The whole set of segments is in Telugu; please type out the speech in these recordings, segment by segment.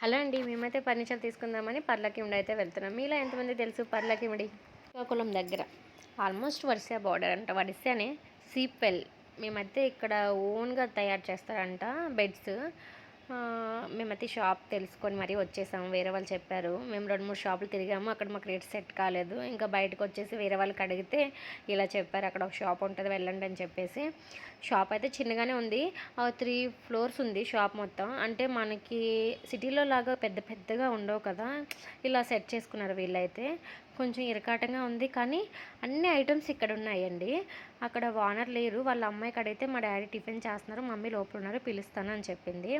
హలో అండి. మేమైతే ఫర్నిచర్ తీసుకుందామని పర్లాకిమిడి అయితే వెళ్తున్నాం. మీలో ఎంతమంది తెలుసు పర్లాకిమిడి? శ్రీకాకుళం దగ్గర. ఆల్మోస్ట్ వడిసా బార్డర్ అంట. వడిసానే సీప్వెల్. మేమైతే ఇక్కడ ఓన్గా తయారు చేస్తారంట బెడ్స్. మేమైతే షాప్ తెలుసుకొని మరీ వచ్చేసాము. వేరే వాళ్ళు చెప్పారు. మేము 2-3 షాపులు తిరిగాము. అక్కడ మాకు రేట్ సెట్ కాలేదు. ఇంకా బయటకు వచ్చేసి వేరే వాళ్ళకి అడిగితే ఇలా చెప్పారు, అక్కడ ఒక షాప్ ఉంటుంది వెళ్ళండి అని చెప్పేసి. షాప్ అయితే చిన్నగానే ఉంది. 3 ఫ్లోర్స్ ఉంది షాప్ మొత్తం. అంటే మనకి సిటీలో లాగా పెద్ద పెద్దగా ఉండవు కదా, ఇలా సెట్ చేసుకున్నారు వీళ్ళైతే. కొంచెం ఇరకాటంగా ఉంది కానీ అన్ని ఐటమ్స్ ఇక్కడ ఉన్నాయండి. అక్కడ ఓనర్ లేరు. వాళ్ళ అమ్మాయికి అడిగితే మా డాడీ టిఫిన్ చేస్తున్నారు, మమ్మీ లోపల ఉన్నారు, పిలుస్తాను అని చెప్పింది.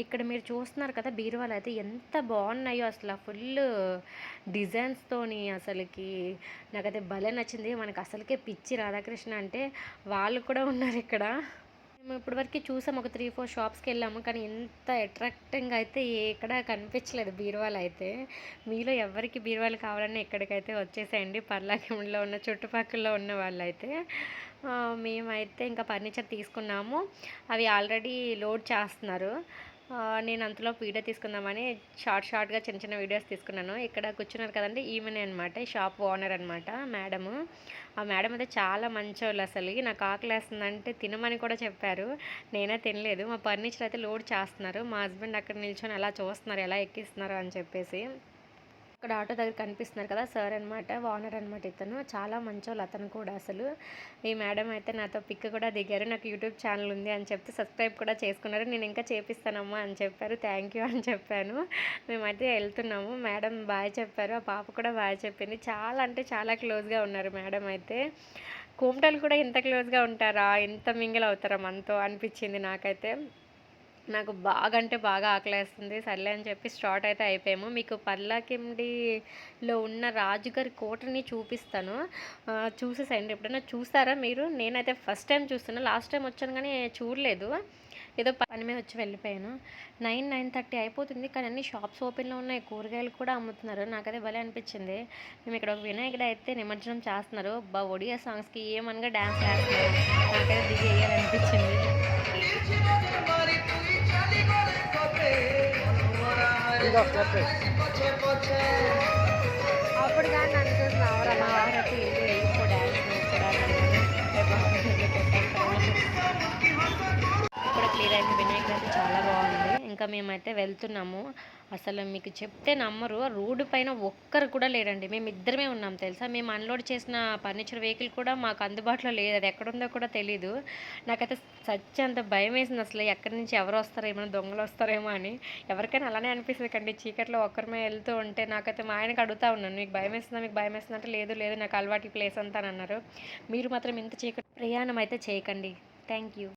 ఇక్కడ మీరు చూస్తున్నారు కదా బీరువాలు అయితే ఎంత బాగున్నాయో అసలు, ఫుల్ డిజైన్స్తోని. అసలుకి నాకైతే భలే నచ్చింది. మనకు అసలుకే పిచ్చి రాధాకృష్ణ అంటే వాళ్ళు కూడా ఉన్నారు ఇక్కడ. మేము ఇప్పటివరకు చూసాము, ఒక 3-4 షాప్స్కి వెళ్ళాము కానీ ఎంత అట్రాక్టింగ్గా అయితే ఎక్కడ కనిపించలేదు బీరువాలు అయితే. మీలో ఎవరికి బీరువాలు కావాలన్నా ఇక్కడికైతే వచ్చేసేయండి, పర్లాకిమిడిలో ఉన్న చుట్టుపక్కల ఉన్న వాళ్ళైతే. మేమైతే ఇంకా ఫర్నిచర్ తీసుకున్నాము. అవి ఆల్రెడీ లోడ్ చేస్తున్నారు. నేను అంతలో వీడియో తీసుకుందామని షార్ట్గా చిన్న చిన్న వీడియోస్ తీసుకున్నాను. ఇక్కడ కూర్చున్నారు కదండి, ఈమెనే అనమాట, షాప్ ఓనర్ అనమాట మేడము. ఆ మేడం అయితే చాలా మంచోళ్ళు. అసలు నాకు ఆకలేస్తుందంటే తినమని కూడా చెప్పారు. నేనే తినలేదు. మా ఫర్నిచర్ అయితే లోడ్ చేస్తున్నారు. మా హస్బెండ్ అక్కడ నిల్చొని అలా చూస్తున్నారు ఎలా ఎక్కిస్తున్నారు అని చెప్పేసి. ఇక్కడ ఆటో దగ్గర కనిపిస్తున్నారు కదా, సార్ అనమాట, ఓనర్ అనమాట. ఇతను చాలా మంచోళ్ళు అతను కూడా. అసలు ఈ మేడం అయితే నాతో పిక్ కూడా దిగారు. నాకు యూట్యూబ్ ఛానల్ ఉంది అని చెప్తే సబ్స్క్రైబ్ కూడా చేసుకున్నారు. నేను ఇంకా చేపిస్తానమ్మా అని చెప్పారు. థ్యాంక్ యూ అని చెప్పాను. మేమైతే వెళ్తున్నాము. మేడం బాయ్ చెప్పారు, ఆ పాప కూడా బాయ్ చెప్పింది. చాలా అంటే చాలా క్లోజ్గా ఉన్నారు మేడం అయితే. కోమటోళ్ళు కూడా ఇంత క్లోజ్గా ఉంటారా, ఇంత మింగిల్ అవుతారా మనతో అనిపించింది నాకైతే. నాకు బాగా అంటే బాగా ఆకలేస్తుంది. సర్లే అని చెప్పి స్టార్ట్ అయితే అయిపోయాము. మీకు పర్లాకిమిడిలో ఉన్న రాజుగారి కోటని చూపిస్తాను, చూసేసేయండి. ఎప్పుడైనా చూస్తారా మీరు? నేనైతే ఫస్ట్ టైం చూస్తున్నా. లాస్ట్ టైం వచ్చాను కానీ చూడలేదు. ఏదో పని మీద వచ్చి వెళ్ళిపోయాను. 9-9:30 అయిపోతుంది కానీ అన్ని షాప్స్ ఓపెన్లో ఉన్నాయి. కూరగాయలు కూడా అమ్ముతున్నారు. నాకైతే భలే అనిపించింది. మేము ఇక్కడ ఒక వినాయకుడు అయితే నిమజ్జనం చేస్తున్నారు. ఒడియా సాంగ్స్కి ఏమనగా డ్యాన్స్ చేస్తున్నారు. నాకైతే దిగి వేయాలనిపించింది. అప్పుడు కానీ నన్ను చూసి మా వారైతే వెళ్ళిపో డ్యాన్స్ కూడా క్లియర్ అయిన వినాయకుడు అయితే చాలా బాగుంది. ఇంకా మేమైతే వెళ్తున్నాము. అసలు మీకు చెప్తే నమ్మరు, రోడ్డు పైన ఒక్కరు కూడా లేరండి. మేము ఇద్దరమే ఉన్నాం తెలుసా. మేము అన్లోడ్ చేసిన ఫర్నిచర్ వెహికల్ కూడా మాకు అందుబాటులో లేదు. అది ఎక్కడుందో కూడా తెలీదు. నాకైతే అంత భయం వేసింది అసలు. ఎక్కడి నుంచి ఎవరు వస్తారో, ఏమైనా దొంగలు వస్తారేమో అని. ఎవరికైనా అలానే అనిపిస్తుంది కండి, చీకట్లో ఒక్కరిమే వెళ్తూ ఉంటే. నాకైతే మా ఆయనకు అడుగుతా ఉన్నాను, మీకు భయం వేస్తుందా, మీకు భయం వేస్తుందా అంటే లేదు లేదు నాకు అలవాటు ప్లేస్ అంతా అని అన్నారు. మీరు మాత్రం ఇంత చీకటి ప్రయాణం అయితే చేయకండి. Thank you.